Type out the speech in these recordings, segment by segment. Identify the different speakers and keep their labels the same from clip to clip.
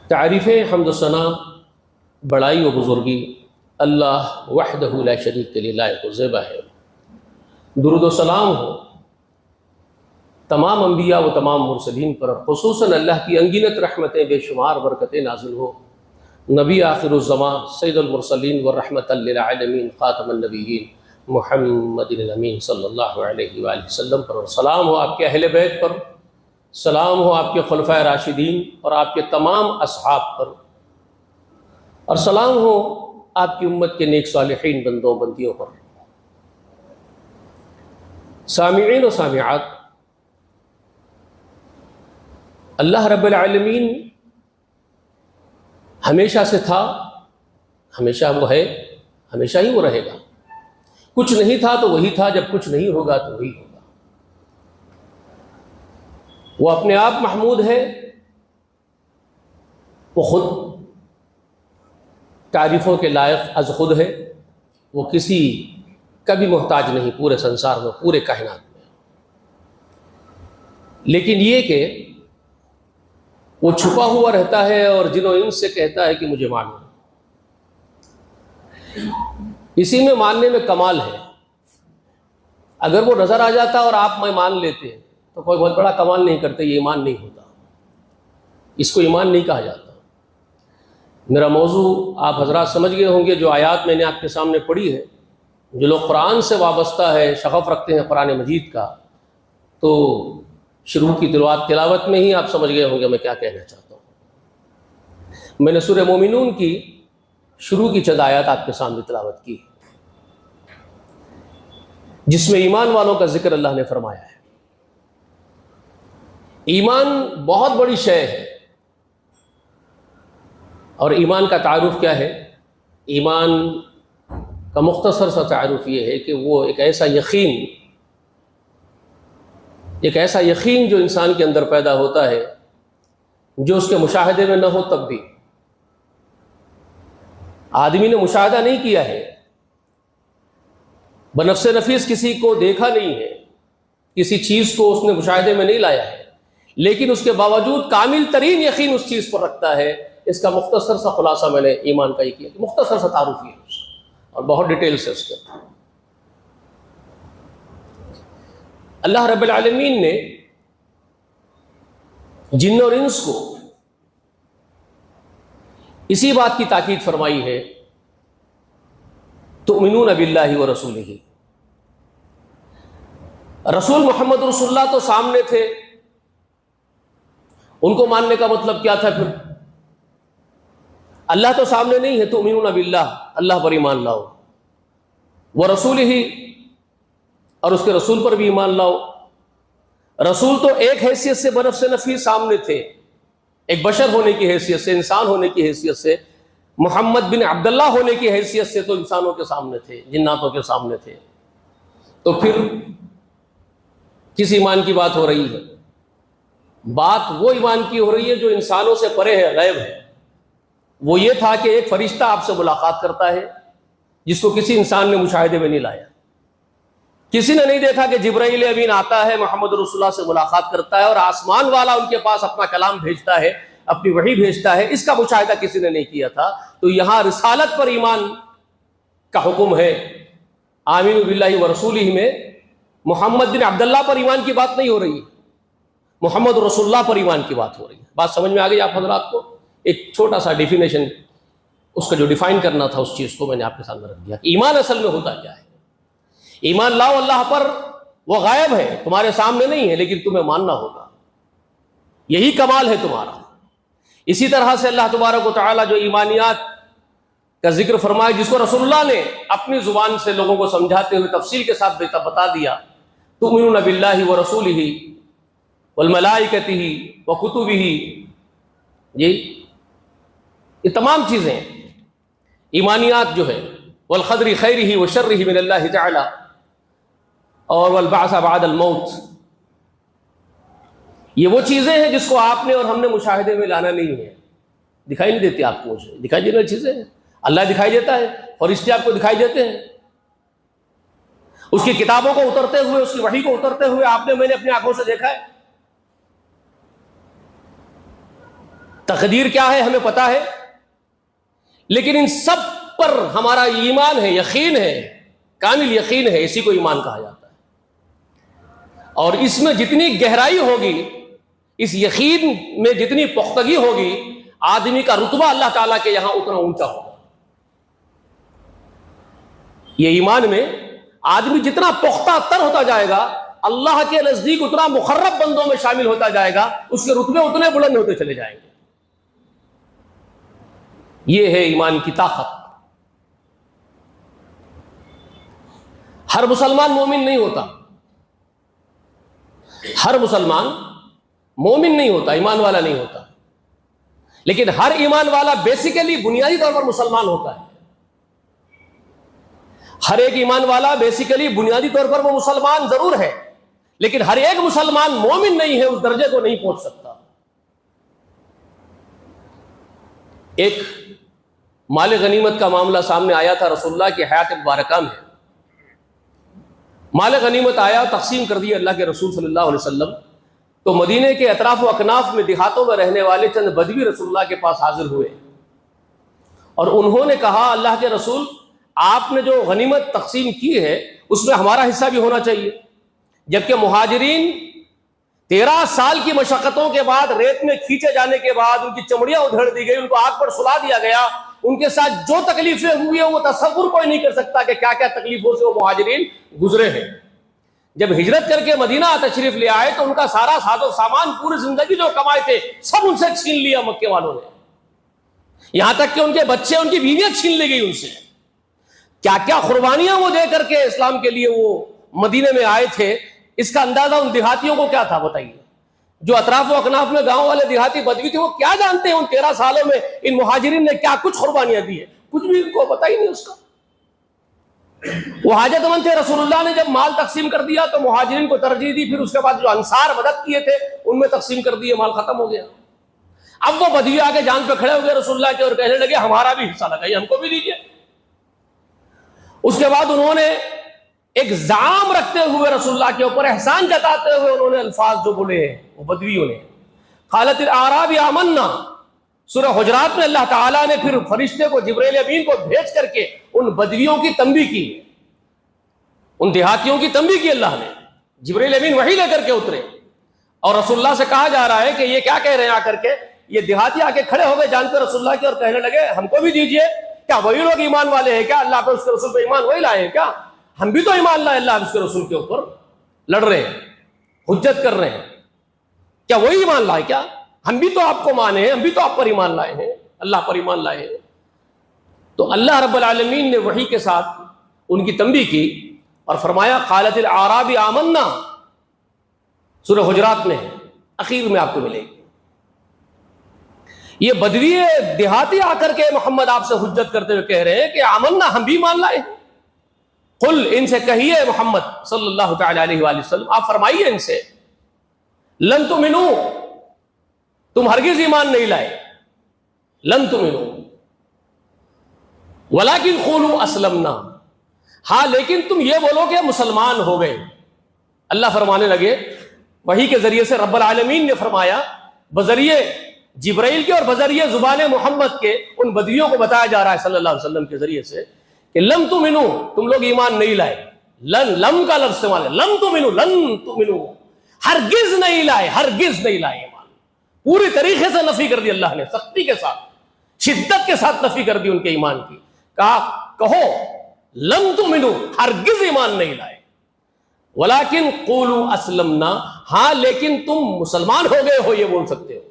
Speaker 1: تعریف حمد و ثنا، بڑائی و بزرگی اللہ وحدہ لا شریک کے لیے لائق و زیبا ہے۔ درود و سلام ہو تمام انبیاء و تمام مرسلین پر، خصوصاً اللہ کی انگنت رحمتیں بے شمار برکتیں نازل ہو نبی آخر الزمان سید المرسلین والرحمۃ للعالمین خاتم النبیین محمد الامین صلی اللہ علیہ وآلہ وسلم پر، اور سلام ہو آپ کے اہل بیت پر، سلام ہو آپ کے خلفائے راشدین اور آپ کے تمام اصحاب پر، اور سلام ہو آپ کی امت کے نیک صالحین بندوں بندیوں پر۔ سامعین و سامعات، اللہ رب العالمین ہمیشہ سے تھا، ہمیشہ وہ ہے، ہمیشہ ہی وہ رہے گا۔ کچھ نہیں تھا تو وہی تھا، جب کچھ نہیں ہوگا تو وہی ہوگا۔ وہ اپنے آپ محمود ہے، وہ خود تعریفوں کے لائق از خود ہے، وہ کسی کا بھی محتاج نہیں پورے سنسار میں، پورے کائنات میں۔ لیکن یہ کہ وہ چھپا ہوا رہتا ہے اور جن و انس سے کہتا ہے کہ مجھے مانو۔ اسی میں ماننے میں کمال ہے۔ اگر وہ نظر آ جاتا اور آپ میں مان لیتے تو کوئی بہت بڑا کمال نہیں کرتے، یہ ایمان نہیں ہوتا، اس کو ایمان نہیں کہا جاتا۔ میرا موضوع آپ حضرات سمجھ گئے ہوں گے، جو آیات میں نے آپ کے سامنے پڑھی ہے۔ جو لوگ قرآن سے وابستہ ہے، شغف رکھتے ہیں قرآن مجید کا، تو شروع کی تلاوت میں ہی آپ سمجھ گئے ہوں گے میں کیا کہنا چاہتا ہوں۔ میں نے سورہ مومنون کی شروع کی چند آیات آپ کے سامنے تلاوت کی، جس میں ایمان والوں کا ذکر اللہ نے فرمایا ہے۔ ایمان بہت بڑی شے ہے، اور ایمان کا تعارف کیا ہے؟ ایمان کا مختصر سا تعارف یہ ہے کہ وہ ایک ایسا یقین جو انسان کے اندر پیدا ہوتا ہے، جو اس کے مشاہدے میں نہ ہو تب بھی۔ آدمی نے مشاہدہ نہیں کیا ہے، بنفس نفیس کسی کو دیکھا نہیں ہے، کسی چیز کو اس نے مشاہدے میں نہیں لایا ہے، لیکن اس کے باوجود کامل ترین یقین اس چیز پر رکھتا ہے۔ اس کا مختصر سا خلاصہ میں نے ایمان کا ہی کیا، مختصر سا تعارف یہ ہے اس کا، اور بہت ڈیٹیل سے اس کے۔ اللہ رب العالمین نے جن اور انس کو اسی بات کی تاکید فرمائی ہے، تؤمنون باللہ ورسولہ۔ رسول محمد رسول اللہ تو سامنے تھے، ان کو ماننے کا مطلب کیا تھا پھر؟ اللہ تو سامنے نہیں ہے، تؤمنون باللہ، اللہ پر ایمان لاؤ، ورسولہ، اور اس کے رسول پر بھی ایمان لاؤ۔ رسول تو ایک حیثیت سے بنفس نفی سامنے تھے، ایک بشر ہونے کی حیثیت سے، انسان ہونے کی حیثیت سے، محمد بن عبداللہ ہونے کی حیثیت سے تو انسانوں کے سامنے تھے، جناتوں کے سامنے تھے۔ تو پھر کس ایمان کی بات ہو رہی ہے؟ بات وہ ایمان کی ہو رہی ہے جو انسانوں سے پرے ہے، غیب ہے۔ وہ یہ تھا کہ ایک فرشتہ آپ سے ملاقات کرتا ہے، جس کو کسی انسان نے مشاہدے میں نہیں لایا۔ کسی نے نہیں دیکھا کہ جبرائیل امین آتا ہے، محمد رسول اللہ سے ملاقات کرتا ہے، اور آسمان والا ان کے پاس اپنا کلام بھیجتا ہے، اپنی وحی بھیجتا ہے۔ اس کا مشاہدہ کسی نے نہیں کیا تھا۔ تو یہاں رسالت پر ایمان کا حکم ہے۔ آمین باللہ ورسولہ میں محمد بن عبداللہ پر ایمان کی بات نہیں ہو رہی ہے، محمد رسول اللہ پر ایمان کی بات ہو رہی ہے۔ بات سمجھ میں آ گئی آپ حضرات کو؟ ایک چھوٹا سا ڈیفینیشن، اس کا جو ڈیفائن کرنا تھا اس چیز کو میں نے آپ کے سامنے رکھ دیا کہ ایمان اصل میں ہوتا کیا ہے۔ ایمان لاؤ اللہ پر، وہ غائب ہے، تمہارے سامنے نہیں ہے، لیکن تمہیں ماننا ہوگا، یہی کمال ہے تمہارا۔ اسی طرح سے اللہ تبارک و تعالیٰ جو ایمانیات کا ذکر فرمایا، جس کو رسول اللہ نے اپنی زبان سے لوگوں کو سمجھاتے ہوئے تفصیل کے ساتھ بتا دیا، تؤمنون باللہ ورسولہ والملائکتہ وکتبہ، جی یہ تمام چیزیں ایمانیات جو ہے، والقدر خیرہ وشرہ من اللہ تعالی، اور والبعث بعد الموت، یہ وہ چیزیں ہیں جس کو آپ نے اور ہم نے مشاہدے میں لانا نہیں ہے۔ دکھائی نہیں دیتی آپ کو، مجھے دکھائی دینے والی چیزیں ہیں، اللہ دکھائی دیتا ہے، فرشتے آپ کو دکھائی دیتے ہیں۔ اس کی کتابوں کو اترتے ہوئے، اس کی وحی کو اترتے ہوئے آپ نے، میں نے اپنی آنکھوں سے دیکھا ہے۔ تقدیر کیا ہے ہمیں پتا ہے، لیکن ان سب پر ہمارا ایمان ہے، یقین ہے، کامل یقین ہے، اسی کو ایمان کہا جاتا ہے۔ اور اس میں جتنی گہرائی ہوگی، اس یقین میں جتنی پختگی ہوگی، آدمی کا رتبہ اللہ تعالیٰ کے یہاں اتنا اونچا ہوگا۔ یہ ایمان میں آدمی جتنا پختہ تر ہوتا جائے گا، اللہ کے نزدیک اتنا مقرب بندوں میں شامل ہوتا جائے گا، اس کے رتبے اتنے بلند ہوتے چلے جائیں گے۔ یہ ہے ایمان کی طاقت۔ ہر مسلمان مومن نہیں ہوتا، ہر مسلمان مومن نہیں ہوتا، ایمان والا نہیں ہوتا، لیکن ہر ایمان والا بیسیکلی بنیادی طور پر مسلمان ہوتا ہے۔ ہر ایک ایمان والا بیسیکلی بنیادی طور پر وہ مسلمان ضرور ہے، لیکن ہر ایک مسلمان مومن نہیں ہے، اس درجے کو نہیں پہنچ سکتا۔ ایک مال غنیمت کا معاملہ سامنے آیا تھا رسول اللہ کی حیات مبارکہ میں۔ مال غنیمت آیا، تقسیم کر دیا اللہ کے رسول صلی اللہ علیہ وسلم، تو مدینے کے اطراف و اکناف میں دیہاتوں میں رہنے والے چند بدوی رسول اللہ کے پاس حاضر ہوئے، اور انہوں نے کہا اللہ کے رسول، آپ نے جو غنیمت تقسیم کی ہے اس میں ہمارا حصہ بھی ہونا چاہیے، جبکہ مہاجرین 13 سال کی مشقتوں کے بعد ریت میں کھینچے جانے کے بعد ان کی چمڑیاں ادھیڑ دی گئی، ان کو آگ پر سلا دیا گیا، ان کے ساتھ جو تکلیفیں ہوئی ہیں وہ تصور کوئی نہیں کر سکتا کہ کیا کیا تکلیفوں سے وہ مہاجرین گزرے ہیں۔ جب ہجرت کر کے مدینہ تشریف لے آئے تو ان کا سارا ساز و سامان، پوری زندگی جو کمائے تھے، سب ان سے چھین لیا مکے والوں نے، یہاں تک کہ ان کے بچے، ان کی بیویاں چھین لی گئی ان سے۔ کیا کیا قربانیاں وہ دے کر کے اسلام کے لیے وہ مدینے میں آئے تھے، اس کا اندازہ ان دیہاتیوں کو کیا تھا بتائیے؟ جو اطراف و اکناف میں گاؤں والے دیہاتی بدوی تھے، وہ کیا جانتے ہیں ان 13 سالوں میں ان مہاجرین نے کیا کچھ قربانیاں دی ہیں؟ کچھ بھی ان کو پتہ ہی نہیں اس کا۔ وہ حاجت مند تھے، رسول اللہ نے جب مال تقسیم کر دیا تو مہاجرین کو ترجیح دی، پھر اس کے بعد جو انصار مدد کیے تھے ان میں تقسیم کر دیے، مال ختم ہو گیا۔ اب وہ بدوی آگے جان پہ کھڑے ہو گئے رسول اللہ کے اور کہنے لگے ہمارا بھی حصہ لگائیے، ہم کو بھی دیجیے۔ اس کے بعد انہوں نے ایک زعم رکھتے ہوئے رسول اللہ کے اوپر احسان جتاتے ہوئے انہوں نے الفاظ جو بولے ہیں وہ بدویوں نے، قالت الاعراب آمنا، سورہ حجرات میں اللہ تعالیٰ نے پھر فرشتے کو، جبرائیل امین کو بھیج کر کے ان بدویوں کی تنبیہ کی، ان دیہاتیوں کی تنبیہ کی اللہ نے۔ جبرائیل امین وحی لے کر کے اترے اور رسول اللہ سے کہا جا رہا ہے کہ یہ کیا کہہ رہے ہیں آ کر کے، یہ دیہاتی آ کے کھڑے ہو گئے جان پہ رسول اللہ کے اور کہنے لگے ہم کو بھی دیجیے۔ کیا وہی لوگ ایمان والے ہیں کیا؟ اللہ پہ اس کے رسول پہ ایمان وہی لائے ہیں کیا؟ ہم بھی تو ایمان لائے، اللہ اس کے رسول کے اوپر لڑ رہے ہیں، حجت کر رہے ہیں، کیا وہی ایمان لائے کیا؟ ہم بھی تو آپ کو مانے ہیں، ہم بھی تو آپ پر ایمان لائے ہیں، اللہ پر ایمان لائے ہیں۔ تو اللہ رب العالمین نے وحی کے ساتھ ان کی تنبیہ کی اور فرمایا قالت الاعراب آمنا، سورہ حجرات میں ہے، اخیر میں آپ کو ملے گی۔ یہ بدوی دیہاتی آ کر کے محمد آپ سے حجت کرتے ہوئے کہہ رہے ہیں کہ آمنا، ہم بھی مان لائے ہیں۔ قل، ان سے کہیے محمد صلی اللہ تعالی علیہ وآلہ وسلم، آپ فرمائیے ان سے، لن تؤمنوا، تم ہرگز ایمان نہیں لائے، لن تؤمنوا ولکن قولوا اسلمنا، ہاں لیکن تم یہ بولو کہ مسلمان ہو گئے۔ اللہ فرمانے لگے وحی کے ذریعے سے، رب العالمین نے فرمایا بذریعے جبرائیل کے اور بذریعے زبان محمد کے ان بدویوں کو بتایا جا رہا ہے صلی اللہ علیہ وسلم کے ذریعے سے کہ لم تؤمنوا، تم لوگ ایمان نہیں لائے۔ لم کا لفظ استعمال ہے، لم تؤمنوا، ہرگز نہیں لائے، ہرگز نہیں لائے ایمان۔ پوری طریقے سے نفی کر دی اللہ نے، سختی کے ساتھ، شدت کے ساتھ نفی کر دی ان کے ایمان کی۔ کہو لم تؤمنوا، ہرگز ایمان نہیں لائے، ولکن قولوا اسلمنا، ہاں لیکن تم مسلمان ہو گئے ہو یہ بول سکتے ہو۔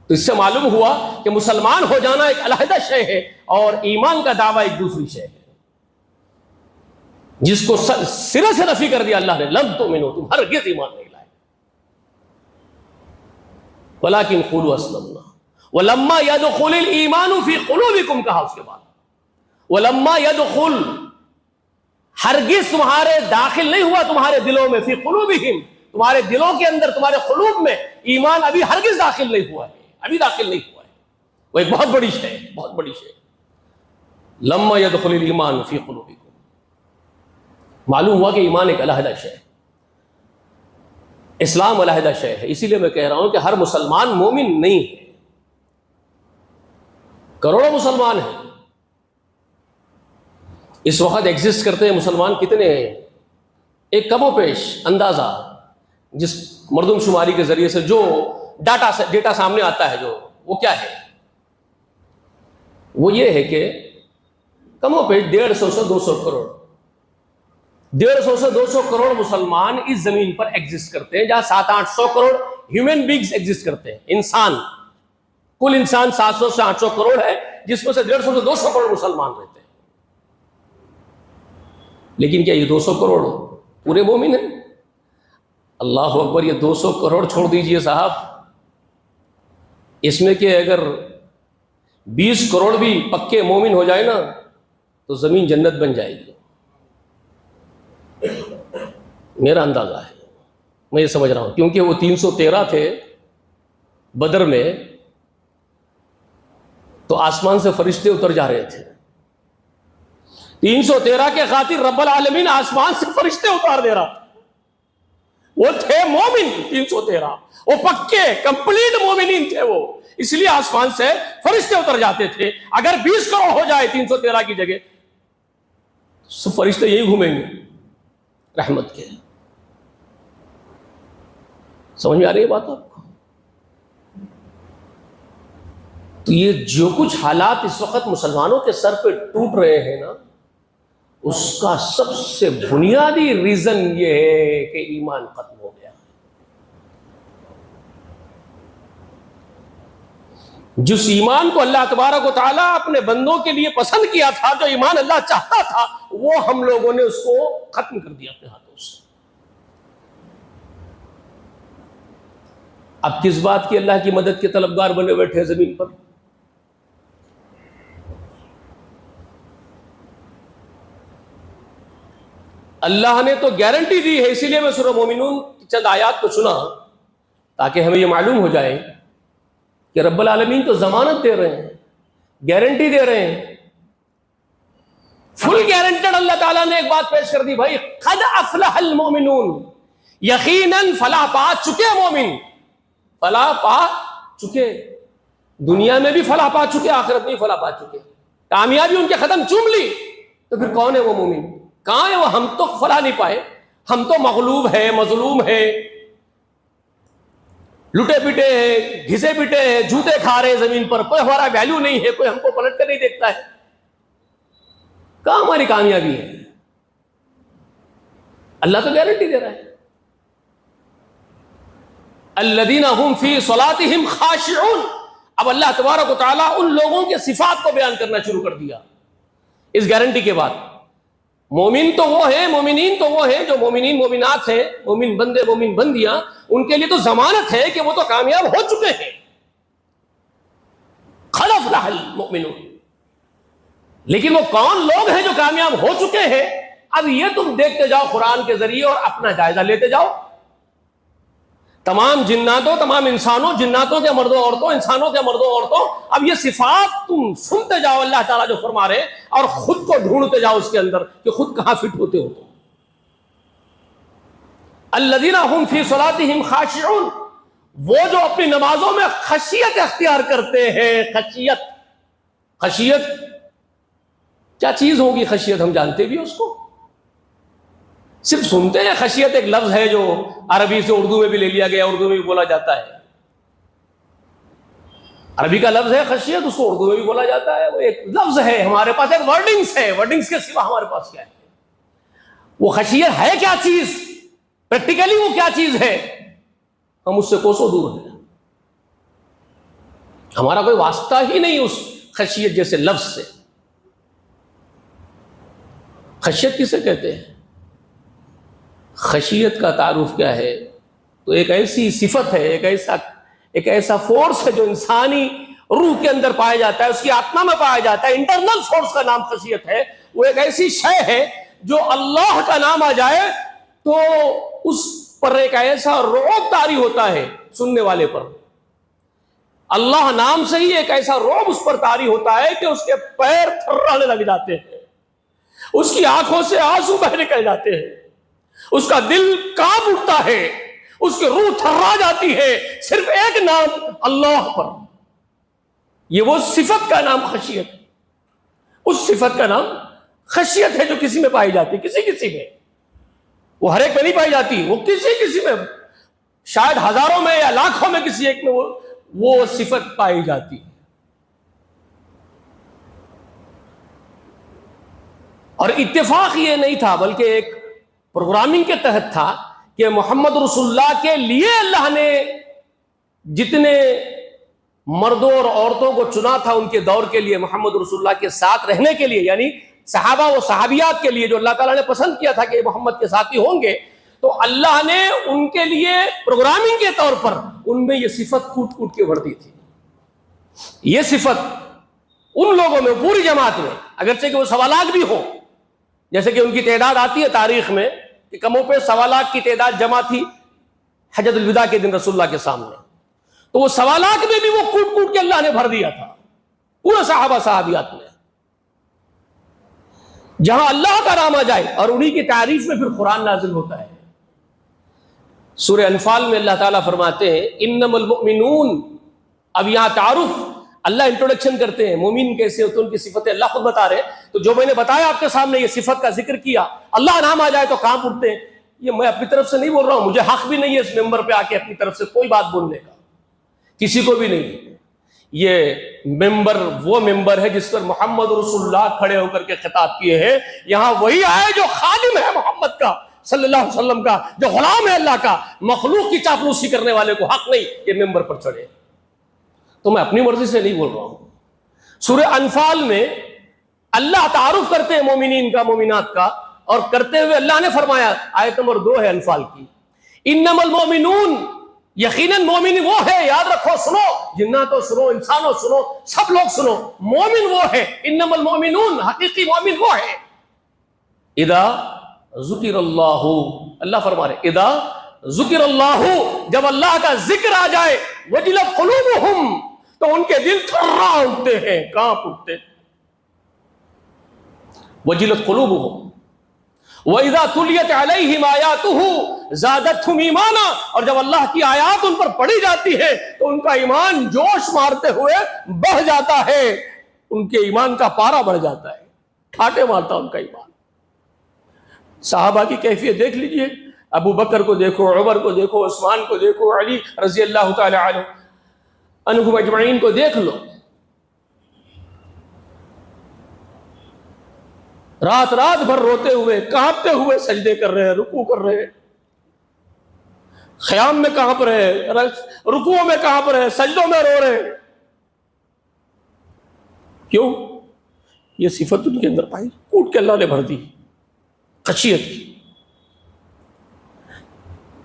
Speaker 1: تو اس سے معلوم ہوا کہ مسلمان ہو جانا ایک علیحدہ شے ہے اور ایمان کا دعویٰ ایک دوسری شے ہے، جس کو سرے سے نفی کر دیا اللہ نے، لم تؤمنوا، تم ہرگز ایمان نہیں لائے، ولکن قولوا اسلمنا ولما يدخل الایمان فی قلوبکم، کہا اس کے بعد ولما يدخل، ہرگز تمہارے داخل نہیں ہوا تمہارے دلوں میں، فی قلوبہم، تمہارے دلوں کے اندر، تمہارے قلوب میں ایمان ابھی ہرگز داخل نہیں ہوا ہے، ابھی داخل نہیں ہوا ہے۔ وہ ایک بہت بڑی شے ہے، بہت بڑی شے۔ لما يدخل الایمان فی قلوبکم، معلوم ہوا کہ ایمان ایک علیحدہ شے ہے، اسلام علیحدہ شے ہے۔ اسی لیے میں کہہ رہا ہوں کہ ہر مسلمان مومن نہیں ہے، کروڑوں مسلمان ہیں اس وقت ایگزسٹ کرتے ہیں. مسلمان کتنے ہیں؟ ایک کم و بیش اندازہ جس مردم شماری کے ذریعے سے جو ڈیٹا سامنے آتا ہے، جو وہ کیا ہے، وہ یہ ہے کہ کم و بیش 150 سے 200 کروڑ 150 سے 200 کروڑ مسلمان اس زمین پر ایگزسٹ کرتے ہیں، جہاں 700-800 کروڑ ہیومن بینگز ایگزسٹ کرتے ہیں. انسان، کل انسان 700 سے 800 کروڑ ہے، جس میں سے 150 سے 200 کروڑ مسلمان رہتے ہیں. لیکن کیا یہ 200 کروڑ پورے مومن ہیں؟ اللہ اکبر. یہ 200 کروڑ چھوڑ دیجئے صاحب، اس میں کہ اگر 20 کروڑ بھی پکے مومن ہو جائے نا تو زمین جنت بن جائے گی. میرا اندازہ ہے، میں یہ سمجھ رہا ہوں، کیونکہ وہ 313 تھے بدر میں، تو آسمان سے فرشتے اتر جا رہے تھے. 313 کے خاطر رب العالمین آسمان سے فرشتے اتار دے رہا. وہ تھے مومن 313، وہ پکے کمپلیٹ مومنین تھے وہ، اس لیے آسمان سے فرشتے اتر جاتے تھے. اگر 20 کروڑ ہو جائے 313 کی جگہ، تو فرشتے یہی گھومیں گے رحمت کے. سمجھ میں آ رہی ہے بات آپ کو؟ تو یہ جو کچھ حالات اس وقت مسلمانوں کے سر پہ ٹوٹ رہے ہیں نا، اس کا سب سے بنیادی ریزن یہ ہے کہ ایمان ختم ہو گیا. جس ایمان کو اللہ تبارک و تعالیٰ اپنے بندوں کے لیے پسند کیا تھا، جو ایمان اللہ چاہتا تھا، وہ ہم لوگوں نے اس کو ختم کر دیا اپنے ہاتھوں سے. اب کس بات کی اللہ کی مدد کے طلبگار بنے بیٹھے زمین پر؟ اللہ نے تو گارنٹی دی ہے. اسی لیے میں سورہ مومنون کی چند آیات کو چنا تاکہ ہمیں یہ معلوم ہو جائے کہ رب العالمین تو ضمانت دے رہے ہیں، گارنٹی دے رہے ہیں، فل گارنٹڈ. اللہ تعالیٰ نے ایک بات پیش کر دی، بھائی قد افلح المؤمنون، یقیناً فلاح پا چکے مومن، فلاح پا چکے. دنیا میں بھی فلاح پا چکے، آخرت میں بھی فلاح پا چکے، کامیابی ان کے قدم چوم لی. تو پھر کون ہے وہ مومن؟ کہاں ہے وہ؟ ہم تو فلاح نہیں پائے، ہم تو مغلوب ہے، مظلوم ہے، لٹے پٹے ہیں، گھسے پٹے ہیں، جوتے کھا رہے زمین پر، کوئی ہمارا ویلیو نہیں ہے، کوئی ہم کو پلٹ کر نہیں دیکھتا ہے. کہاں ہماری کامیابی ہے؟ اللہ تو گارنٹی دے رہا ہے، الذین هم فی صلاتہم خاشعون. اب اللہ تبارک و تعالیٰ ان لوگوں کے صفات کو بیان کرنا شروع کر دیا اس گارنٹی کے بعد. مومن تو وہ ہیں، مومنین تو وہ ہیں جو مومنین مومنات ہیں، مومن بندے مومن بندیاں، ان کے لیے تو ضمانت ہے کہ وہ تو کامیاب ہو چکے ہیں. قد افلح المؤمنون. لیکن وہ کون لوگ ہیں جو کامیاب ہو چکے ہیں؟ اب یہ تم دیکھتے جاؤ قرآن کے ذریعے اور اپنا جائزہ لیتے جاؤ. تمام جناتوں، تمام انسانوں، جناتوں کے مردوں عورتوں، انسانوں کے مردوں عورتوں، اب یہ صفات تم سنتے جاؤ اللہ تعالیٰ جو فرما رہے، اور خود کو ڈھونڈتے جاؤ اس کے اندر کہ خود کہاں فٹ ہوتے ہو. الذین هم فی صلاتہم خاشعون، وہ جو اپنی نمازوں میں خشیت اختیار کرتے ہیں. خشیت، خشیت کیا چیز ہوگی؟ خشیت ہم جانتے بھی اس کو، صرف سنتے ہیں. خشیت ایک لفظ ہے جو عربی سے اردو میں بھی لے لیا گیا، اردو میں بھی بولا جاتا ہے. عربی کا لفظ ہے خشیت، اس کو اردو میں بھی بولا جاتا ہے. وہ ایک لفظ ہے، ہمارے پاس ایک ورڈنگز ہے، ورڈنگز کے سوا ہمارے پاس کیا ہے؟ وہ خشیت ہے کیا چیز؟ پریکٹیکلی وہ کیا چیز ہے؟ ہم اس سے کوسوں دور ہیں. ہمارا کوئی واسطہ ہی نہیں اس خشیت جیسے لفظ سے. خشیت کسے کہتے ہیں؟ خشیت کا تعارف کیا ہے؟ تو ایک ایسی صفت ہے، ایک ایسا فورس ہے جو انسانی روح کے اندر پایا جاتا ہے، اس کی آتما میں پایا جاتا ہے. انٹرنل فورس کا نام خشیت ہے. وہ ایک ایسی شے ہے جو اللہ کا نام آ جائے تو اس پر ایک ایسا رعب طاری ہوتا ہے سننے والے پر. اللہ نام سے ہی ایک ایسا رعب اس پر طاری ہوتا ہے کہ اس کے پیر تھرانے لگ جاتے ہیں، اس کی آنکھوں سے آنسو بہہ نکل جاتے ہیں، اس کا دل کانپ اٹھتا ہے، اس کی روح تھرا جاتی ہے صرف ایک نام اللہ پر. یہ وہ صفت کا نام خشیت ہے، اس صفت کا نام خشیت ہے جو کسی میں پائی جاتی، کسی میں، وہ ہر ایک میں نہیں پائی جاتی، وہ کسی میں، شاید ہزاروں میں یا لاکھوں میں کسی ایک میں وہ صفت پائی جاتی۔ اور اتفاق یہ نہیں تھا بلکہ ایک پروگرامنگ کے تحت تھا کہ محمد رسول اللہ کے لیے اللہ نے جتنے مردوں اور عورتوں کو چنا تھا ان کے دور کے لیے، محمد رسول اللہ کے ساتھ رہنے کے لیے، یعنی صحابہ و صحابیات کے لیے جو اللہ تعالیٰ نے پسند کیا تھا کہ محمد کے ساتھی ہوں گے، تو اللہ نے ان کے لیے پروگرامنگ کے طور پر ان میں یہ صفت کوٹ کے بھر دی تھی۔ یہ صفت ان لوگوں میں، پوری جماعت میں، اگرچہ کہ وہ 1.25 لاکھ بھی ہوں، جیسے کہ ان کی تعداد آتی ہے تاریخ میں کہ کم و بیش 1.25 لاکھ کی تعداد جمع تھی حجۃ الوداع کے دن رسول اللہ کے سامنے، تو وہ 1.25 لاکھ میں بھی وہ کوٹ کے اللہ نے بھر دیا تھا پورے صحابہ صحابیات میں۔ جہاں اللہ کا نام آ جائے اور انہی کی تعریف میں پھر قرآن نازل ہوتا ہے۔ سورہ انفال میں اللہ تعالیٰ فرماتے ہیں انما المؤمنون، اب یہاں تعارف اللہ انٹروڈکشن کرتے ہیں، مومن کیسے ہوتے ہیں ان کی صفتیں اللہ خود بتا رہے ہیں۔ تو جو میں نے بتایا آپ کے سامنے، یہ صفت کا ذکر کیا، اللہ نام آ جائے تو کانپ اٹھتے ہیں۔ یہ میں اپنی طرف سے نہیں بول رہا ہوں، مجھے حق بھی نہیں ہے اس ممبر پہ آ کے اپنی طرف سے کوئی بات بولنے کا، کسی کو بھی نہیں۔ یہ ممبر وہ ممبر ہے جس پر محمد رسول اللہ کھڑے ہو کر کے خطاب کیے ہیں۔ یہاں وہی آئے جو خادم ہے محمد کا صلی اللہ علیہ وسلم کا، جو غلام ہے اللہ کا، مخلوق کی چاپلوسی کرنے والے کو حق نہیں یہ ممبر پر چڑھے۔ تو میں اپنی مرضی سے نہیں بول رہا ہوں۔ سورہ انفال میں اللہ تعارف کرتے ہیں مومنین کا، مومنات کا، اور کرتے ہوئے اللہ نے فرمایا، آیت نمبر 2 ہے انفال کی، انما المؤمنون، یقیناً مومن وہ ہے، یاد رکھو، سنو، جناتوں سنو، انسانوں سنو، سب لوگ سنو، مومن وہ ہے، انما المؤمنون، حقیقی مومن وہ ہے، اذا ذکر اللہ، اللہ فرما رہے اذا ذکر اللہ، جب اللہ کا ذکر آ جائے، وجلت قلوبہم، تو ان کے دل تھرا اٹھتے ہیں، کانپ اٹھتے ہیں، وجلت قلوبہم وَإِذَا تُلِيَتْ عَلَيْهِمْ آيَاتُهُ زَادَتْهُمْ ایمانا، اور جب اللہ کی آیات ان پر پڑھی جاتی ہے تو ان کا ایمان جوش مارتے ہوئے بڑھ جاتا ہے، ان کے ایمان کا پارا بڑھ جاتا ہے، ٹھاٹے مارتا ان کا ایمان۔ صحابہ کی کیفیت دیکھ لیجئے، ابو بکر کو دیکھو، عمر کو دیکھو، عثمان کو دیکھو، علی رضی اللہ تعالی عنہم اجمعین کو دیکھ لو، رات بھر روتے ہوئے، کانپتے ہوئے سجدے کر رہے ہیں، رکوع کر رہے ہیں، قیام میں کانپ رہے ہیں، رکوع میں کانپ رہے ہیں، سجدوں میں رو رہے ہیں۔ کیوں؟ یہ صفت ان کے اندر پائی، کوٹ کے اللہ نے بھر دی خشیت کی۔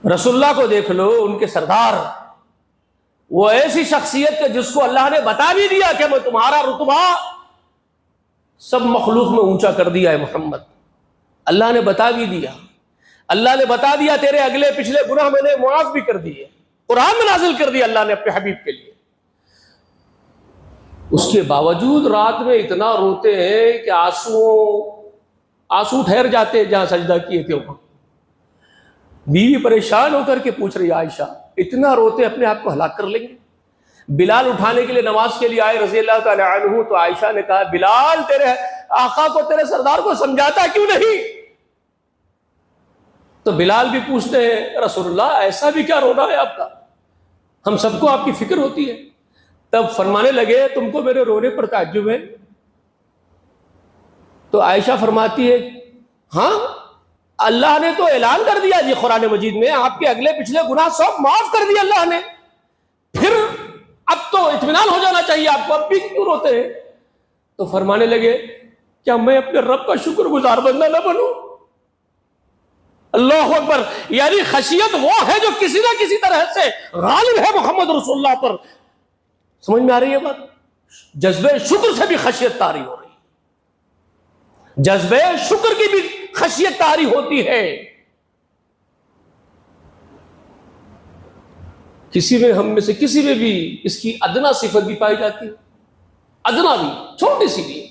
Speaker 1: رسول اللہ کو دیکھ لو، ان کے سردار، وہ ایسی شخصیت کہ جس کو اللہ نے بتا بھی دیا کہ میں تمہارا رتبہ سب مخلوق میں اونچا کر دیا ہے محمد، اللہ نے بتا بھی دیا، اللہ نے بتا دیا تیرے اگلے پچھلے گناہ میں نے معاف بھی کر دیے، قرآن میں نازل کر دیا اللہ نے اپنے حبیب کے لیے۔ اس کے باوجود رات میں اتنا روتے ہیں کہ آنسو ٹھہر جاتے ہیں جہاں سجدہ کیے تھے وہاں۔ بیوی پریشان ہو کر کے پوچھ رہی عائشہ، اتنا روتے اپنے آپ کو ہلاک کر لیں گے؟ بلال اٹھانے کے لیے نماز کے لیے آئے رضی اللہ تعالی عنہ، تو عائشہ نے کہا بلال تیرے آقا کو، تیرے سردار کو سمجھاتا کیوں نہیں؟ تو بلال بھی پوچھتے ہیں رسول اللہ ایسا بھی کیا رونا ہے آپ کا، ہم سب کو آپ کی فکر ہوتی ہے۔ تب فرمانے لگے تم کو میرے رونے پر تعجب ہے؟ تو عائشہ فرماتی ہے ہاں اللہ نے تو اعلان کر دیا جی قرآن مجید میں، آپ کے اگلے پچھلے گناہ سب معاف کر دیا اللہ نے، پھر اب تو اطمینان ہو جانا چاہیے آپ کو، اب بھی کیوں روتے ہیں؟ تو فرمانے لگے کیا میں اپنے رب کا شکر گزار بندہ نہ بنوں؟ اللہ اکبر، یعنی خشیت وہ ہے جو کسی نہ کسی طرح سے غالب ہے محمد رسول اللہ پر۔ سمجھ میں آ رہی ہے بات؟ جذبہ شکر سے بھی خشیت طاری ہو رہی ہے، جذبہ شکر کی بھی خشیت طاری ہوتی ہے۔ کسی میں، ہم میں سے کسی میں بھی اس کی ادنا صفت بھی پائی جاتی ہے، ادنا بھی، چھوٹی سی بھی۔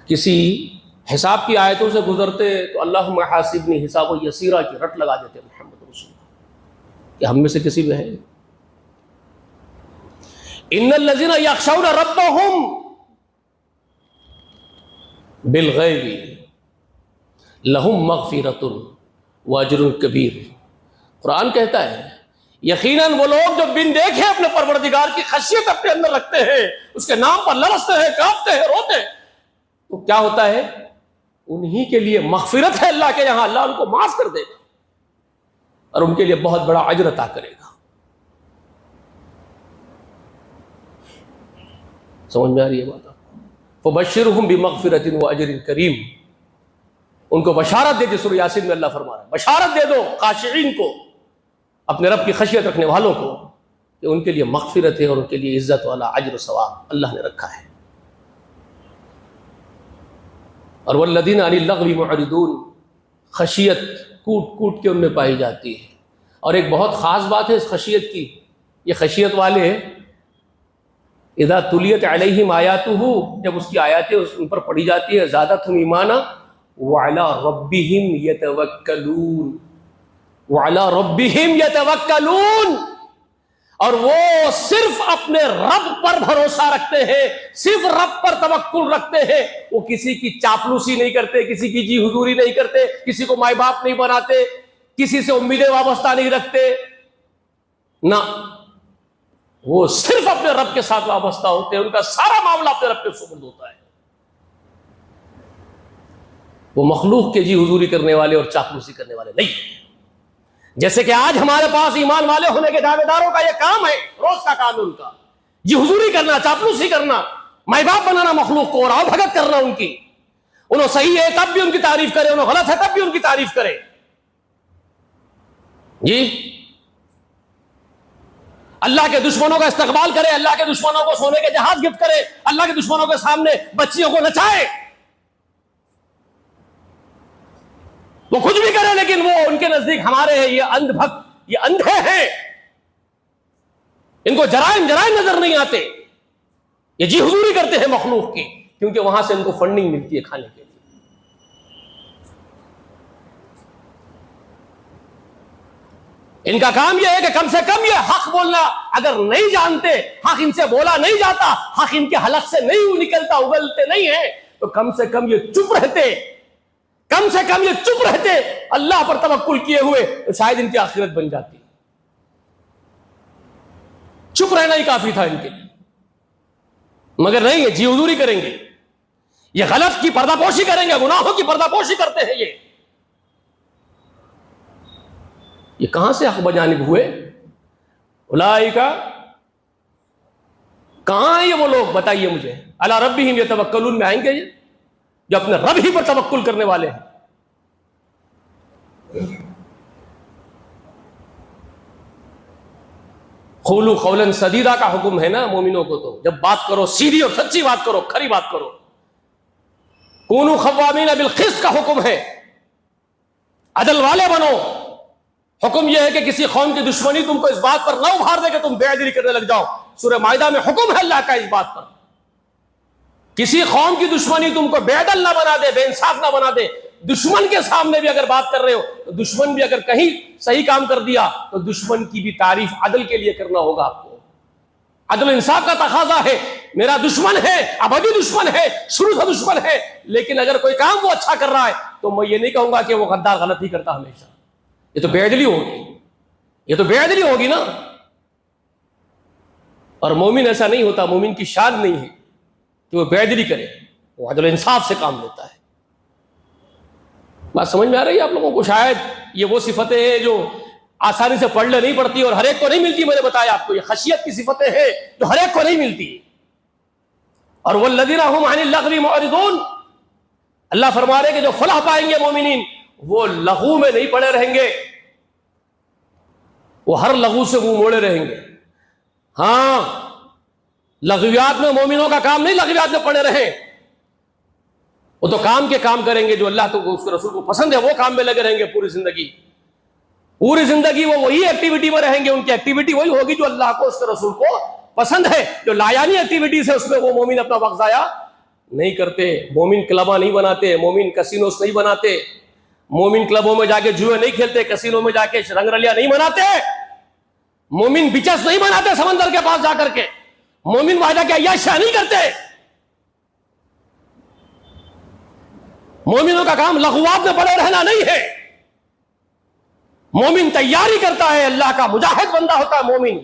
Speaker 1: کسی حساب کی آیتوں سے گزرتے تو اللہم حاسبنی حساب یسیرا کی رٹ لگا دیتے محمد رسول اللہ، کہ ہم میں سے کسی میں ہے۔ ان الذین یخشون ربهم بالغیب لہم مغفرۃ واجر کبیر. قرآن کہتا ہے یقیناً وہ لوگ جو بن دیکھے اپنے پروردگار کی خشیت اپنے اندر رکھتے ہیں، اس کے نام پر لرزتے ہیں، کانپتے ہیں، روتے ہیں، تو کیا ہوتا ہے؟ انہی کے لیے مغفرت ہے اللہ کے یہاں، اللہ ان کو معاف کر دے گا اور ان کے لیے بہت بڑا اجر عطا کرے گا. سمجھ میں آ رہی ہے بات آپ کو؟ فبشرہم بمغفرۃ واجر کریم. ان کو بشارت دے دے. سورہ یاسین میں اللہ فرما رہا ہے بشارت دے دو خاشعین کو، اپنے رب کی خشیت رکھنے والوں کو، کہ ان کے لیے مغفرت ہے اور ان کے لیے عزت والا اجر و ثواب اللہ نے رکھا ہے. اور والذین عن اللغو معرضون، خشیت کوٹ کوٹ کے ان میں پائی جاتی ہے. اور ایک بہت خاص بات ہے اس خشیت کی، یہ خشیت والے اذا تلیت علیہم آیاتہ، جب اس کی آیاتیں ان پر پڑھی جاتی ہے، زادتہم ایمانا وعلی ربہم یتوکلون، وعلی ربہم یتوکلون، اور وہ صرف اپنے رب پر بھروسہ رکھتے ہیں، صرف رب پر توکل رکھتے ہیں. وہ کسی کی چاپلوسی نہیں کرتے، کسی کی جی حضوری نہیں کرتے، کسی کو مائی باپ نہیں بناتے، کسی سے امیدیں وابستہ نہیں رکھتے، نہ، وہ صرف اپنے رب کے ساتھ وابستہ ہوتے ہیں. ان کا سارا معاملہ اپنے رب کے سپرد ہوتا ہے. وہ مخلوق کے جی حضوری کرنے والے اور چاپلوسی کرنے والے نہیں. جیسے کہ آج ہمارے پاس ایمان والے ہونے کے دعوے داروں کا یہ کام ہے، روز کا کام ہے ان کا، جی حضوری کرنا، چاپلوسی کرنا، مائی باپ بنانا مخلوق کو اور آؤ بھگت کرنا ان کی. انہوں صحیح ہے تب بھی ان کی تعریف کرے، انہوں غلط ہے تب بھی ان کی تعریف کرے. جی اللہ کے دشمنوں کا استقبال کرے، اللہ کے دشمنوں کو سونے کے جہاز گفٹ کرے، اللہ کے دشمنوں کے سامنے بچیوں کو نچائے، وہ کچھ بھی کرے، لیکن وہ ان کے نزدیک ہمارے ہیں، یہ اندھ بھکت، یہ اندھے ہیں، ان کو جرائم نظر نہیں آتے، یہ جی حضوری کرتے ہیں مخلوق کی، کیونکہ وہاں سے ان کو فنڈنگ ملتی ہے کھانے کے لیے. ان کا کام یہ ہے کہ کم سے کم یہ حق بولنا اگر نہیں جانتے، حق ان سے بولا نہیں جاتا، حق ان کے حلق سے نہیں نکلتا، اگلتے نہیں ہیں، تو کم سے کم یہ چپ رہتے، کم سے کم یہ چپ رہتے اللہ پر توکل کیے ہوئے، تو شاید ان کی آخرت بن جاتی. چپ رہنا ہی کافی تھا ان کے لیے، مگر نہیں، یہ جی حضوری کریں گے، یہ غلط کی پردہ پوشی کریں گے، گناہوں کی پردہ پوشی کرتے ہیں. یہ کہاں سے حق بجانب ہوئے؟ اولئک، کہاں ہیں یہ وہ لوگ؟ بتائیے مجھے. علی ربہم یتوکلون میں آئیں گے یہ جو اپنے رب ہی پر توکل کرنے والے ہیں. قولوا قولا سدیدا کا حکم ہے نا مومنوں کو، تو جب بات کرو سیدھی اور سچی بات کرو، کھری بات کرو. کونوا قوامین بالقسط کا حکم ہے، عدل والے بنو. حکم یہ ہے کہ کسی قوم کی دشمنی تم کو اس بات پر نہ ابھار دے کہ تم بے عدلی کرنے لگ جاؤ. سورہ مائدہ میں حکم ہے اللہ کا اس بات پر. کسی قوم کی دشمنی تم کو بے عدل نہ بنا دے، بے انصاف نہ بنا دے. دشمن کے سامنے بھی اگر بات کر رہے ہو تو دشمن بھی اگر کہیں صحیح کام کر دیا تو دشمن کی بھی تعریف عدل کے لیے کرنا ہوگا آپ کو. عدل انصاف کا تقاضا ہے. میرا دشمن ہے، ابدی دشمن ہے، شروع سے دشمن ہے، لیکن اگر کوئی کام وہ اچھا کر رہا ہے تو میں یہ نہیں کہوں گا کہ وہ غدار غلط ہی کرتا ہمیشہ. یہ تو بے عدلی ہوگی، یہ تو بے عدلی ہوگی نا. اور مومن ایسا نہیں ہوتا، مومن کی شان نہیں ہے کہ وہ بے عدلی کرے، وہ عدل انصاف سے کام لیتا ہے. بات سمجھ میں آ رہی ہے آپ لوگوں کو؟ شاید یہ وہ صفتیں ہیں جو آسانی سے پڑھ لے نہیں پڑتی اور ہر ایک کو نہیں ملتی. میں نے بتایا آپ کو یہ خشیت کی صفتیں ہیں جو ہر ایک کو نہیں ملتی. اور والذین هم عن اللغو معرضون، اللہ فرما رہے کہ جو فلاح پائیں گے مومنین، وہ لغو میں نہیں پڑے رہیں گے، وہ ہر لغو سے منہ موڑے رہیں گے. ہاں، لغویات میں مومنوں کا کام نہیں لغویات میں پڑے رہیں، وہ تو کام کے کام کریں گے جو اللہ تو اس کے رسول کو پسند ہے، وہ کام میں لگے رہیں گے پوری زندگی وہ وہی ایکٹیویٹی میں رہیں گے. ان کی ایکٹیویٹی وہی ہوگی جو اللہ کو اس کے رسول کو پسند ہے. جو لایانی ایکٹیویٹیز ہے اس میں وہ مومن اپنا وقت ضائع نہیں کرتے. مومن کلباں نہیں بناتے، مومن کسینوس نہیں بناتے، مومن کلبوں میں جا کے جوئے نہیں کھیلتے، کسینوں میں جا کے رنگ رلیاں نہیں بناتے، مومن بچس نہیں بناتے سمندر کے پاس جا کر کے. مومن وعدہ کی عیاشیاں نہیں کرتے. مومنوں کا کام لغوات میں پڑے رہنا نہیں ہے. مومن تیاری کرتا ہے, اللہ کا مجاہد بندہ ہوتا ہے مومن.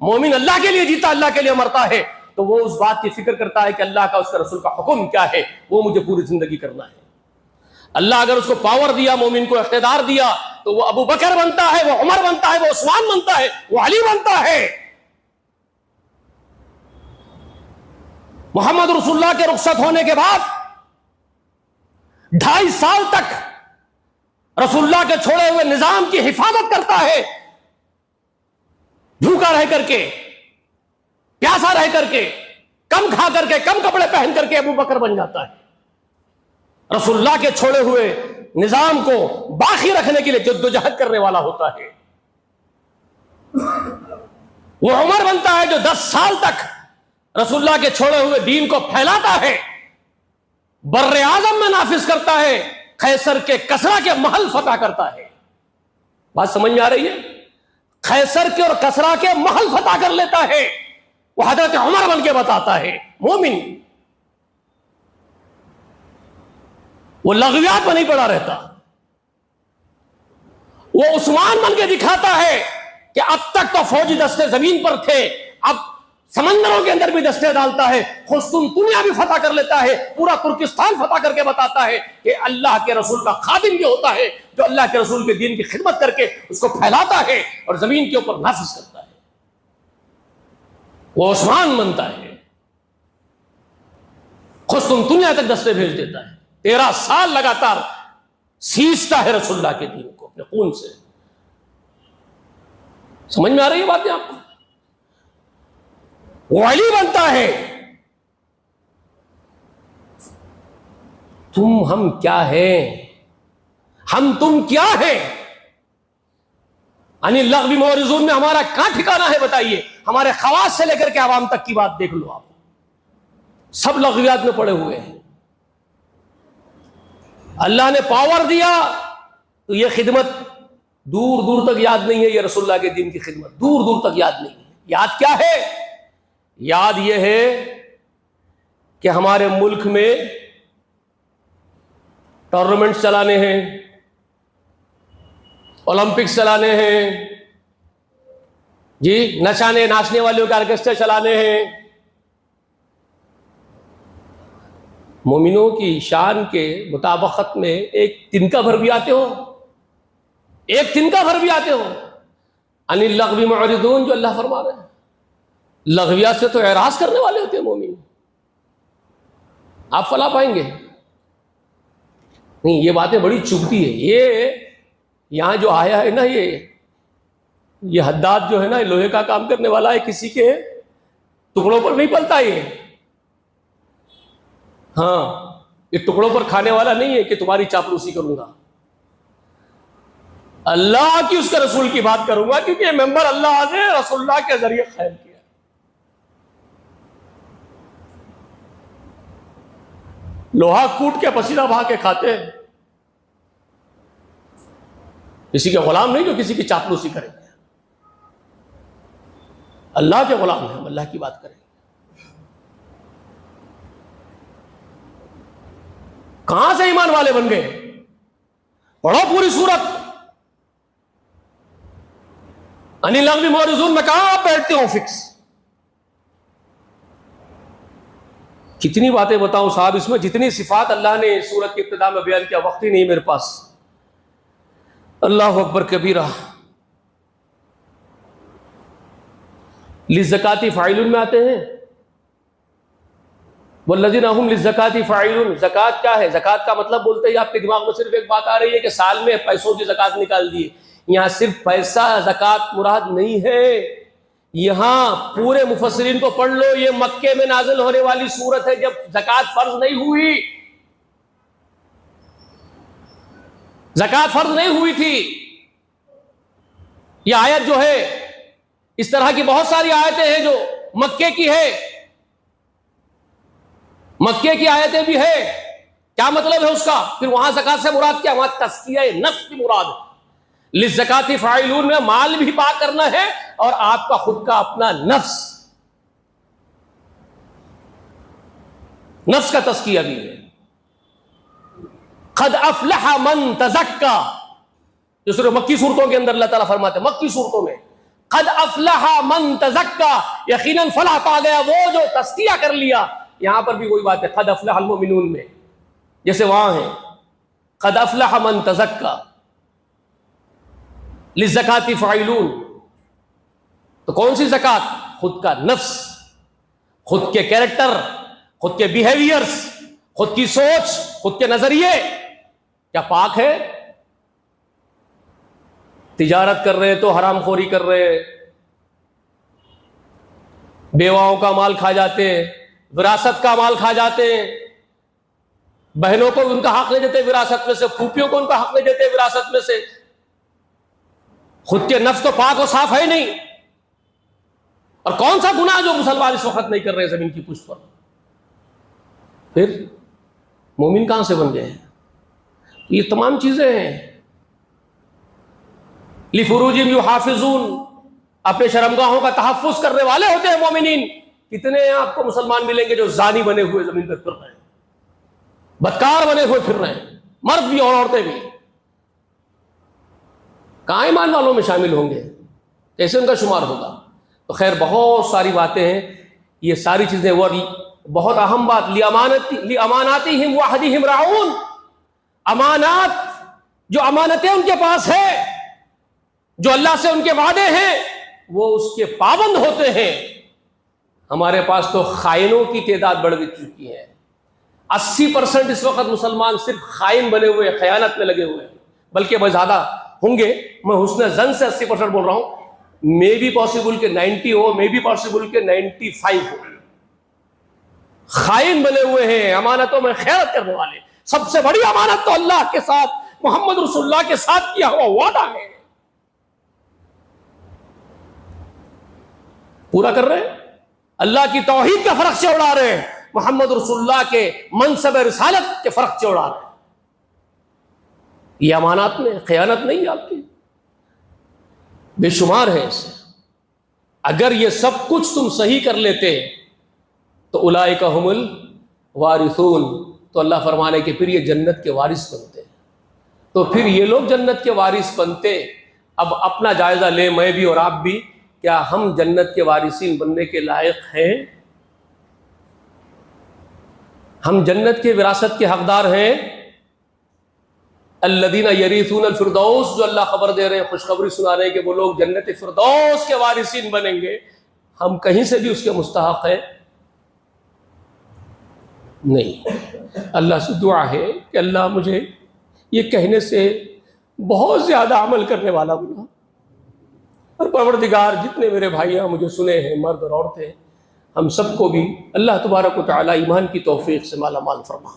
Speaker 1: مومن اللہ کے لیے جیتا, اللہ کے لیے مرتا ہے. تو وہ اس بات کی فکر کرتا ہے کہ اللہ کا, اس کا رسول کا حکم کیا ہے, وہ مجھے پوری زندگی کرنا ہے. اللہ اگر اس کو پاور دیا, مومن کو اقتدار دیا, تو وہ ابو بکر بنتا ہے, وہ عمر بنتا ہے, وہ عثمان بنتا ہے, وہ علی بنتا ہے. محمد رسول اللہ کے رخصت ہونے کے بعد 2.5 سال تک رسول اللہ کے چھوڑے ہوئے نظام کی حفاظت کرتا ہے, بھوکا رہ کر کے, پیاسا رہ کر کے, کم کھا کر کے, کم کپڑے پہن کر کے ابو بکر بن جاتا ہے. رسول اللہ کے چھوڑے ہوئے نظام کو باقی رکھنے کے لیے جدوجہد کرنے والا ہوتا ہے. وہ عمر بنتا ہے جو 10 سال تک رسول اللہ کے چھوڑے ہوئے دین کو پھیلاتا ہے, بر اعظم میں نافذ کرتا ہے, قیصر کے کسرا کے محل فتح کرتا ہے. بات سمجھ میں آ رہی ہے؟ قیصر کے اور کسرا کے محل فتح کر لیتا ہے. وہ حضرت عمر بن کے بتاتا ہے. مومن وہ لغویات میں نہیں پڑا رہتا. وہ عثمان بن کے دکھاتا ہے کہ اب تک تو فوجی دستے زمین پر تھے, اب سمندروں کے اندر بھی دستے ڈالتا ہے, قسطنطنیہ بھی فتح کر لیتا ہے, پورا ترکستان فتح کر کے بتاتا ہے کہ اللہ کے رسول کا خادم یہ ہوتا ہے جو اللہ کے رسول کے دین کی خدمت کر کے اس کو پھیلاتا ہے اور زمین کے اوپر نافذ کرتا ہے. وہ عثمان بنتا ہے, قسطنطنیہ تک دستے بھیج دیتا ہے. 13 سال لگاتار سیچتا ہے رسول اللہ کے دین کو اپنے خون سے. سمجھ میں آ رہی ہے باتیں آپ کو؟ وہ علی بنتا ہے. ہم کیا ہیں, ہم تم کیا ہیں؟ ان اللغو معرضون میں ہمارا کہاں ٹھکانا ہے بتائیے؟ ہمارے خواص سے لے کر کے عوام تک کی بات دیکھ لو آپ, سب لغویات میں پڑے ہوئے ہیں. اللہ نے پاور دیا تو یہ خدمت دور دور تک یاد نہیں ہے. یہ رسول اللہ کے دین کی خدمت دور دور تک یاد نہیں ہے. یاد کیا ہے؟ یاد یہ ہے کہ ہمارے ملک میں ٹورنامنٹ چلانے ہیں, اولمپکس چلانے ہیں, جی ناچنے والوں کے آرکیسٹرا چلانے ہیں. مومنوں کی شان کے مطابقت میں ایک تنکا بھر بھی آتے ہو, ایک تنکا بھر بھی آتے ہو. ان اللغو معرضون جو اللہ فرما رہے ہیں, لغویات سے تو اعراض کرنے والے ہوتے ہیں مومن. آپ فلاح پائیں گے نہیں. یہ باتیں بڑی چبھتی ہے. یہ یہاں جو آیا ہے نا, یہ حداد جو ہے نا, لوہے کا کام کرنے والا ہے, کسی کے ٹکڑوں پر نہیں پلتا. یہ ہاں, یہ ٹکڑوں پر کھانے والا نہیں ہے کہ تمہاری چاپلوسی کروں گا. اللہ کی, اس کے رسول کی بات کروں گا, کیونکہ یہ ممبر اللہ نے رسول اللہ کے ذریعے قائم کیا. لوہا کوٹ کے پسینہ بہا کے کھاتے ہیں, کسی کے غلام نہیں جو کسی کی چاپلوسی کریں گے. اللہ کے غلام ہیں, ہم اللہ کی بات کریں. کہاں سے ایمان والے بن گئے؟ پڑھو پوری سورت. ان اللغو معرضون میں کہاں آپ بیٹھتے ہو فکس؟ کتنی باتیں بتاؤں صاحب اس میں, جتنی صفات اللہ نے سورت کی ابتدا میں بیان کیا, وقت ہی نہیں میرے پاس. اللہ اکبر کبیرہ. للزکاۃ فاعلون میں آتے ہیں, والذین هم للزکاۃ فاعلون. زکات کیا ہے؟ زکات کا مطلب بولتے ہی آپ کے دماغ میں صرف ایک بات آ رہی ہے کہ سال میں پیسوں کی زکات نکال دیے. یہاں صرف پیسہ زکات مراد نہیں ہے. یہاں پورے مفسرین کو پڑھ لو, یہ مکے میں نازل ہونے والی سورت ہے جب زکات فرض نہیں ہوئی. زکات فرض نہیں ہوئی تھی. یہ آیت جو ہے, اس طرح کی بہت ساری آیتیں ہیں جو مکے کی ہے, مکے کی آیتیں بھی ہے. کیا مطلب ہے اس کا؟ پھر وہاں زکات سے مراد کیا؟ وہاں تزکیہ نفس کی مراد ہے. للزکاۃ فاعلون میں مال بھی پاک کرنا ہے اور آپ کا خود کا اپنا نفس. نفس کا تزکیہ بھی ہے. قد افلح من تزکا، جو صرف مکی صورتوں کے اندر اللہ تعالیٰ فرماتے ہیں، مکی صورتوں میں قد افلح من تزکا، یقیناً فلاح پا گیا وہ جو تزکیہ کر لیا. یہاں پر بھی وہی بات ہے، قد افلح المؤمنون میں جیسے وہاں ہے قد افلح من تزکا للزکاة فاعلون. تو کون سی زکات؟ خود کا نفس، خود کے کیریکٹر، خود کے بیہیویئرز، خود کی سوچ، خود کے نظریے کیا پاک ہے؟ تجارت کر رہے تو حرام خوری کر رہے، بیواؤں کا مال کھا جاتے، وراثت کا مال کھا جاتے، بہنوں کو ان کا حق نہیں دیتے وراثت میں سے، پھوپھیوں کو ان کا حق نہیں دیتے وراثت میں سے. خود کے نفس تو پاک و صاف ہے نہیں. اور کون سا گناہ جو مسلمان اس وقت نہیں کر رہے زمین کی پشت پر؟ پھر مومن کہاں سے بن گئے ہیں؟ یہ تمام چیزیں ہیں. لِفُرُوجِهِمْ يُحَافِظُونَ، اپنے شرمگاہوں کا تحفظ کرنے والے ہوتے ہیں مومنین. کتنے آپ کو مسلمان ملیں گے جو زانی بنے ہوئے زمین پر پھر رہے ہیں، بدکار بنے ہوئے پھر رہے ہیں، مرد بھی اور عورتیں بھی. کہاں ایمان والوں میں شامل ہوں گے؟ کیسے ان کا شمار ہوگا؟ تو خیر بہت ساری باتیں ہیں، یہ ساری چیزیں. وہ بہت اہم بات، لِأَمَانَاتِهِمْ وَعَهْدِهِمْ رَاعُونَ، امانات جو امانتیں ان کے پاس ہے، جو اللہ سے ان کے وعدے ہیں، وہ اس کے پابند ہوتے ہیں. ہمارے پاس تو خائنوں کی تعداد بڑھ چکی ہے. 80% اس وقت مسلمان صرف خائن بنے ہوئے، خیانت میں لگے ہوئے ہیں. بلکہ وہ زیادہ ہوں گے، میں حسن ظن سے 80% بول رہا ہوں. مے بھی پاسبل کہ 90 ہو، مے بھی پاسبل کہ 95 ہو. خائن بنے ہوئے ہیں، امانتوں میں خیانت کرنے والے. سب سے بڑی امانت تو اللہ کے ساتھ، محمد رسول اللہ کے ساتھ کیا ہوا وعدہ ہے، پورا کر رہے ہیں. اللہ کی توحید کا فرق سے اڑا رہے ہیں، محمد رسول اللہ کے منصب رسالت کے فرق سے اڑا رہے ہیں. یہ امانات میں خیانت نہیں آپ کی، بے شمار ہے اس سے. اگر یہ سب کچھ تم صحیح کر لیتے تو اولئک هم الوارثون، تو اللہ فرمانے کہ پھر یہ جنت کے وارث بنتے. تو پھر یہ لوگ جنت کے وارث بنتے. اب اپنا جائزہ لیں، میں بھی اور آپ بھی، کیا ہم جنت کے وارثین بننے کے لائق ہیں؟ ہم جنت کے وراثت کے حقدار ہیں؟ الذین یریثون الفردوس، جو اللہ خبر دے رہے ہیں، خوشخبری سنا رہے ہیں کہ وہ لوگ جنت فردوس کے وارثین بنیں گے. ہم کہیں سے بھی اس کے مستحق ہیں؟ نہیں. اللہ سے دعا ہے کہ اللہ مجھے یہ کہنے سے بہت زیادہ عمل کرنے والا بنا، اور پروردگار جتنے میرے بھائیاں مجھے سنے ہیں، مرد اور عورتیں، ہم سب کو بھی اللہ تبارک و تعالی ایمان کی توفیق سے مالا مال فرما.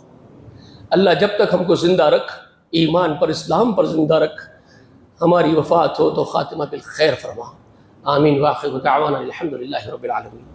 Speaker 1: اللہ جب تک ہم کو زندہ رکھ، ایمان پر، اسلام پر زندہ رکھ. ہماری وفات ہو تو خاتمہ بالخیر فرما. آمین. واخر دعوانا الحمدللہ رب العالمین.